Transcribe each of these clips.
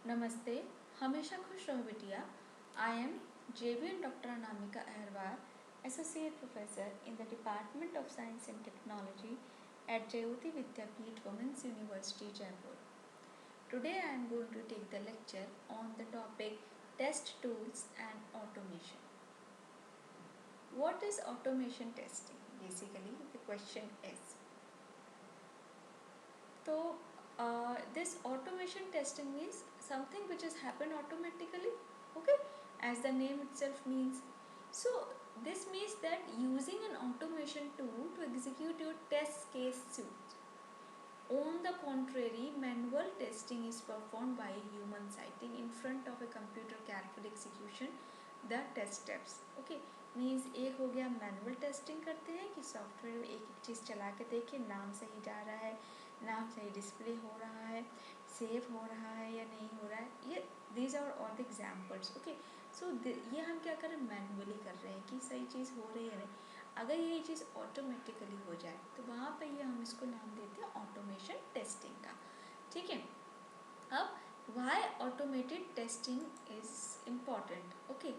नमस्ते, हमेशा खुश रहो बिटिया। I am JBN Dr. Anamika Agarwal, Associate Professor in the Department of Science and Technology at Jayoti Vidyapeeth Women's University, Jaipur. Today I am going to take the lecture on the topic Test Tools and Automation. What is automation testing? Basically, the question is. So, this automation testing means something which has happened automatically, okay, as the name itself means. So, this means that using an automation tool to execute your test case suite. On the contrary, manual testing is performed by a human sitting in front of a computer careful execution the test steps. Okay, means एक हो गया manual testing करते हैं कि software में एक एक चीज़ चला के देखें नाम सही जा रहा है, नाम सही डिस्प्ले हो रहा है, सेव हो रहा है या नहीं हो रहा है, ये these are all the examples. Okay, so ये हम क्या कर रहे हैं, मैनुअली कर रहे हैं कि सही चीज़ हो रही है नहीं. अगर ये चीज़ ऑटोमेटिकली हो जाए तो वहाँ पे ये हम इसको नाम देते हैं ऑटोमेशन टेस्टिंग का. ठीक है. अब why automated testing is important. Okay,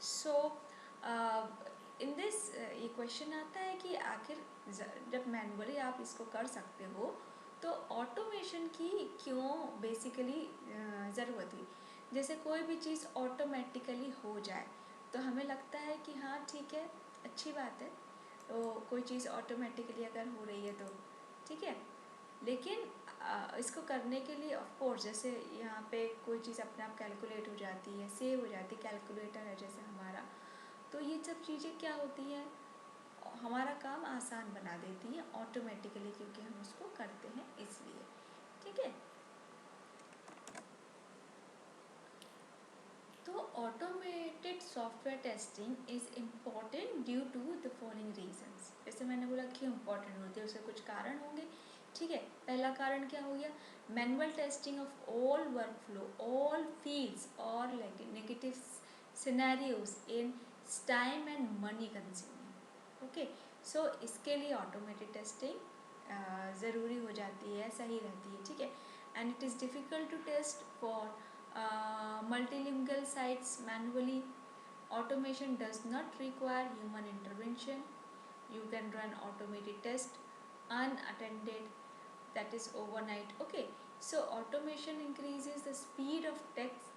so in this ये क्वेश्चन आता है कि आखिर जब मैनुअली आप इसको कर सकते हो तो ऑटोमेशन की क्यों बेसिकली ज़रूरत हुई. जैसे कोई भी चीज़ ऑटोमेटिकली हो जाए तो हमें लगता है कि हाँ ठीक है, अच्छी बात है, तो कोई चीज़ ऑटोमेटिकली अगर हो रही है तो ठीक है. लेकिन इसको करने के लिए ऑफ कोर्स जैसे यहाँ पे कोई चीज़ अपने आप कैलकुलेट हो जाती है, सेव हो जाती है, कैलकुलेटर है जैसे हमारा, तो ये सब चीज़ें क्या होती हैं, हमारा काम आसान बना देती हैं ऑटोमेटिकली क्योंकि हम उसको करते हैं इसलिए. ठीक है. तो automated software testing is important due to the following reasons. जैसे मैंने बोला क्यों इम्पॉर्टेंट होती है, उसके कुछ कारण होंगे. ठीक है. पहला कारण क्या हो गया, manual testing of all workflow all fields और like negative scenarios in time and money consuming. Okay, so इसके लिए ऑटोमेटेड टेस्टिंग ज़रूरी हो जाती है, सही रहती है. ठीक है. And it is difficult to test for multilingual sites manually. Automation does not require human intervention. You can run automated test unattended, that is overnight. Okay, so automation increases the speed of text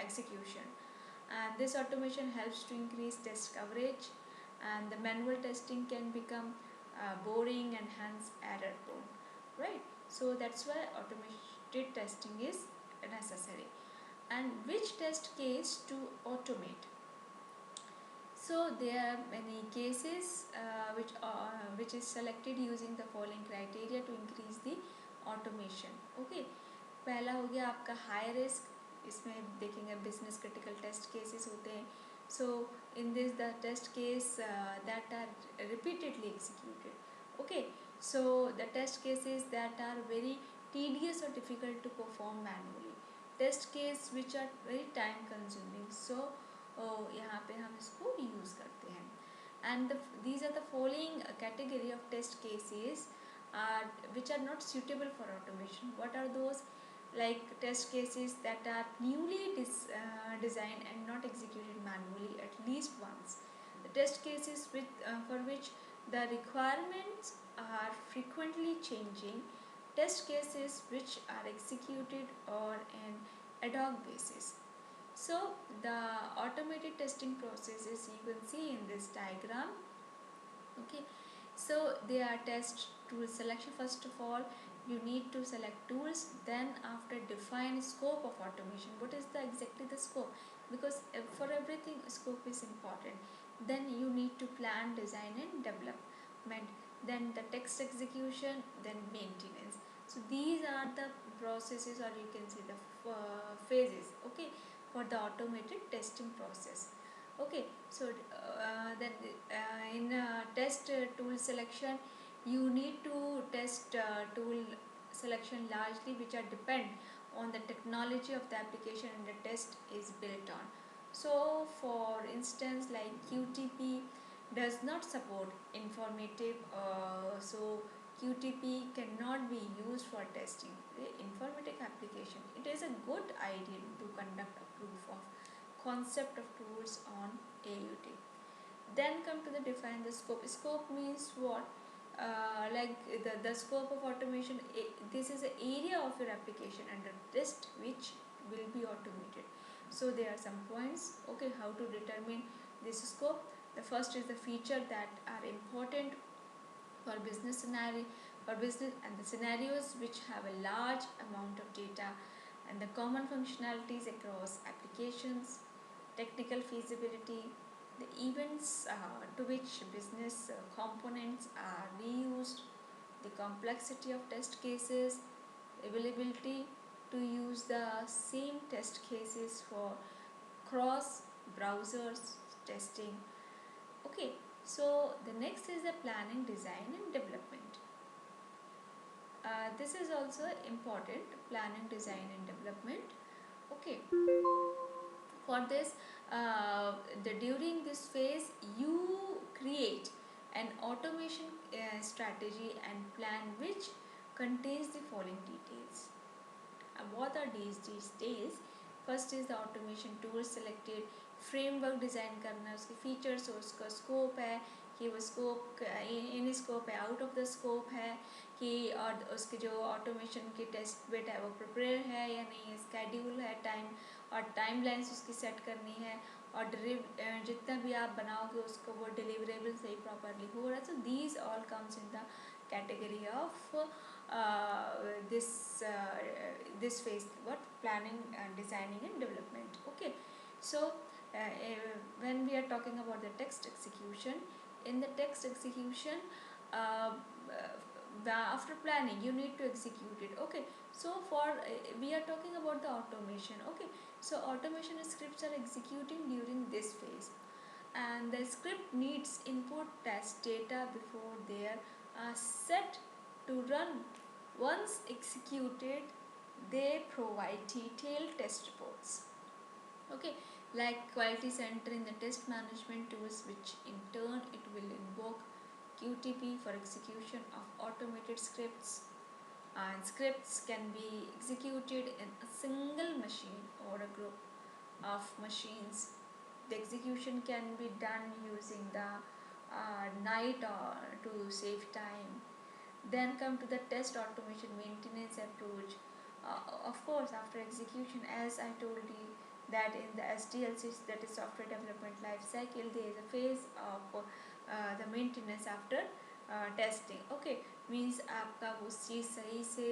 execution, and this automation helps to increase test coverage, and the manual testing can become boring and hence error prone, right? So that's why automated testing is necessary. And which test case to automate? So there are many cases which is selected using the following criteria to increase the automation. Okay, पहला हो गया आपका high risk. इसमें देखेंगे business critical test cases होते हैं. So in this the test case that are repeatedly executed. Okay, so the test cases that are very tedious or difficult to perform manually. Test case which are very time consuming. So यहाँ पे हम इसको use करते हैं. And these are the following category of test cases which are not suitable for automation. What are those? Like test cases that are newly designed and not executed manually at least once. The test cases for which the requirements are frequently changing. Test cases which are executed on an ad hoc basis. So the automated testing processes you can see in this diagram. Okay, so they are test tool selection. First of all, you need to select tools, then after define scope of automation. What is the exactly the scope, because for everything scope is important. Then you need to plan, design and development, then the text execution, then maintenance. So these are the processes, or you can say the phases, okay, for the automated testing process. Okay, so then in test tool selection, you need to test tool selection largely which are depend on the technology of the application and the test is built on. So for instance, like QTP does not support informative, so QTP cannot cannot be used for testing. The informatic application, it is a good idea to conduct a proof of concept of tools on AUT. Then come to the define the scope. Scope means what? Like the scope of automation, this is the area of your application under test which will be automated. So there are some points, okay, how to determine this scope. The first is the feature that are important for business scenario, for business, and the scenarios which have a large amount of data, and the common functionalities across applications, technical feasibility, the events to which business components are reused, the complexity of test cases, availability to use the same test cases for cross browsers testing. Okay, so the next is the planning, design, and development. This is also important, planning, design, and development. Okay, for this, during this phase, you create an automation strategy and plan which contains the following details. What are these details? First is the automation tools selected, framework design करना, उसके features और उसका scope है कि वो scope in scope है, out of the scope है कि, और उसके जो ऑटोमेशन की टेस्ट बेट है वो प्रिपेयर है या नहीं, स्केड्यूल है, टाइम और टाइम लाइन्स उसकी सेट करनी है, और जितना भी आप बनाओगे उसको वो डिलीवरेबल सही प्रॉपरली हो रहा है. So these all comes in the category of this phase, what planning and designing and development. Okay, so when we are talking about the text execution, in the text execution, after planning you need to execute it. Okay, so for we are talking about the automation. Okay, so automation scripts are executing during this phase, and the script needs input test data before they are set to run. Once executed, they provide detailed test reports. Okay, like quality center in the test management tools, which in turn it will invoke QTP for execution of automated scripts. And scripts can be executed in a single machine or a group of machines. The execution can be done using the night or to save time. Then come to the test automation maintenance approach. Of course, after execution, as I told you, that in the SDLC, that is software development life cycle, there is a phase of the maintenance after testing. Okay, means आपका वो चीज़ सही से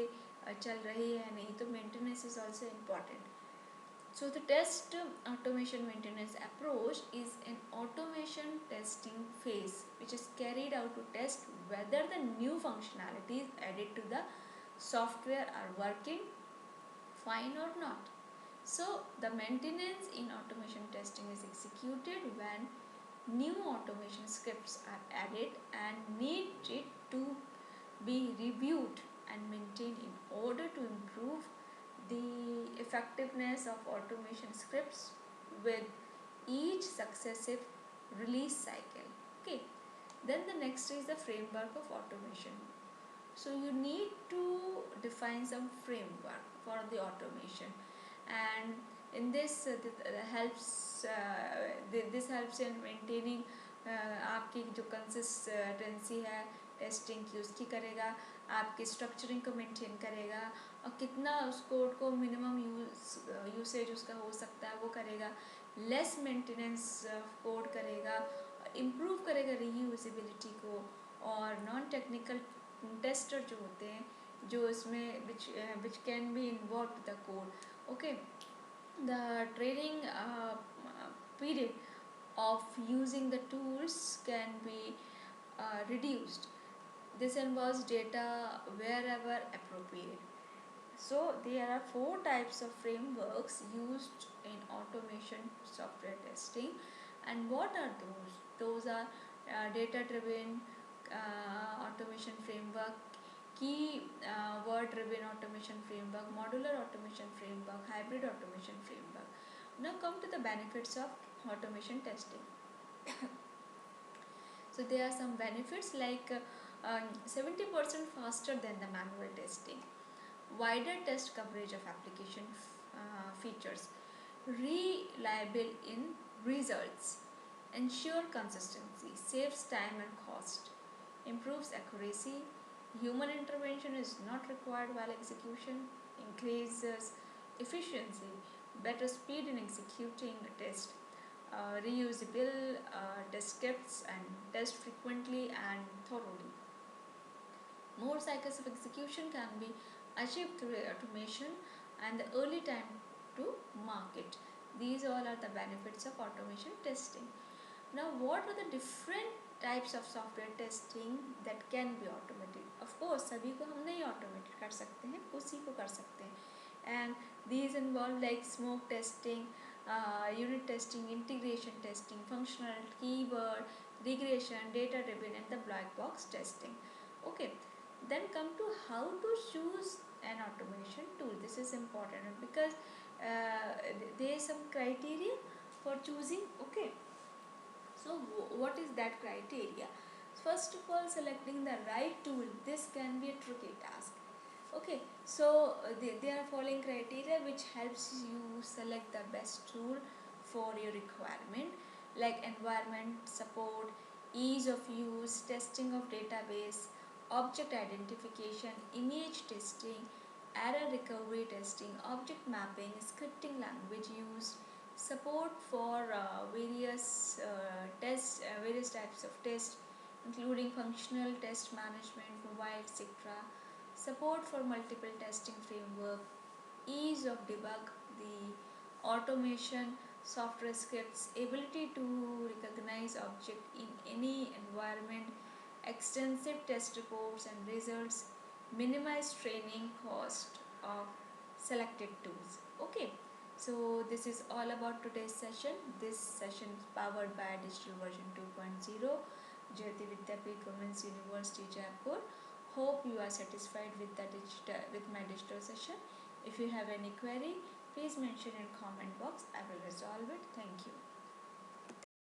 चल रही है नहीं, तो maintenance is also important. So the test automation maintenance approach is an automation testing phase which is carried out to test whether the new functionalities added to the software are working fine or not. So the maintenance in automation testing is executed when new automation scripts are added and need it to be reviewed and maintained in order to improve the effectiveness of automation scripts with each successive release cycle. Okay, then the next is the framework of automation. So you need to define some framework for the automation, and in this this helps in maintaining आपकी जो consistency है testing की उसकी करेगा, आपकी structuring को maintain करेगा, और कितना उस कोड को मिनिमम यूसेज उसका हो सकता है वो करेगा, लेस मेंटेनेंस कोड करेगा, इम्प्रूव करेगा रीयूजेबिलिटी को, और नॉन टेक्निकल टेस्टर जो होते हैं जो इसमें which can be involve the code. Okay, the training period of using the tools can be reduced. This involves data wherever appropriate. So there are 4 types of frameworks used in automation software testing. And what are those? Those are data driven automation framework, key word driven automation framework, modular automation framework, hybrid automation framework. Now come to the benefits of automation testing. So there are some benefits like 70% faster than the manual testing. Wider test coverage of application features, reliable in results, ensure consistency, saves time and cost, improves accuracy, human intervention is not required while execution, increases efficiency, better speed in executing the test, reusable test scripts and test frequently and thoroughly. More cycles of execution can be achieved through automation and the early time to market. These all are the benefits of automation testing. Now, what are the different types of software testing that can be automated? Of course, सभी को हम नहीं automate कर सकते हैं, उसी को कर सकते हैं. And these involve like smoke testing, unit testing, integration testing, functional, keyword, regression, data driven, and the black box testing. Okay, then come to how to choose an automation tool. This is important because there is some criteria for choosing. Okay, so what is that criteria? First of all, selecting the right tool. This can be a tricky task. Okay, so they are following criteria which helps you select the best tool for your requirement, like environment support, ease of use, testing of database, object identification, image testing, error recovery testing, object mapping, scripting language use, support for various types of tests, including functional test management, mobile, etc. Support for multiple testing framework, ease of debug, the automation, software scripts, ability to recognize object in any environment, extensive test reports and results, minimize training cost of selected tools. Okay, so this is all about today's session. This session is powered by Digital Version 2.0, Jyoti Vidyapeeth Women's University, Jaipur. Hope you are satisfied with my digital session. If you have any query, please mention in comment box. I will resolve it. Thank you.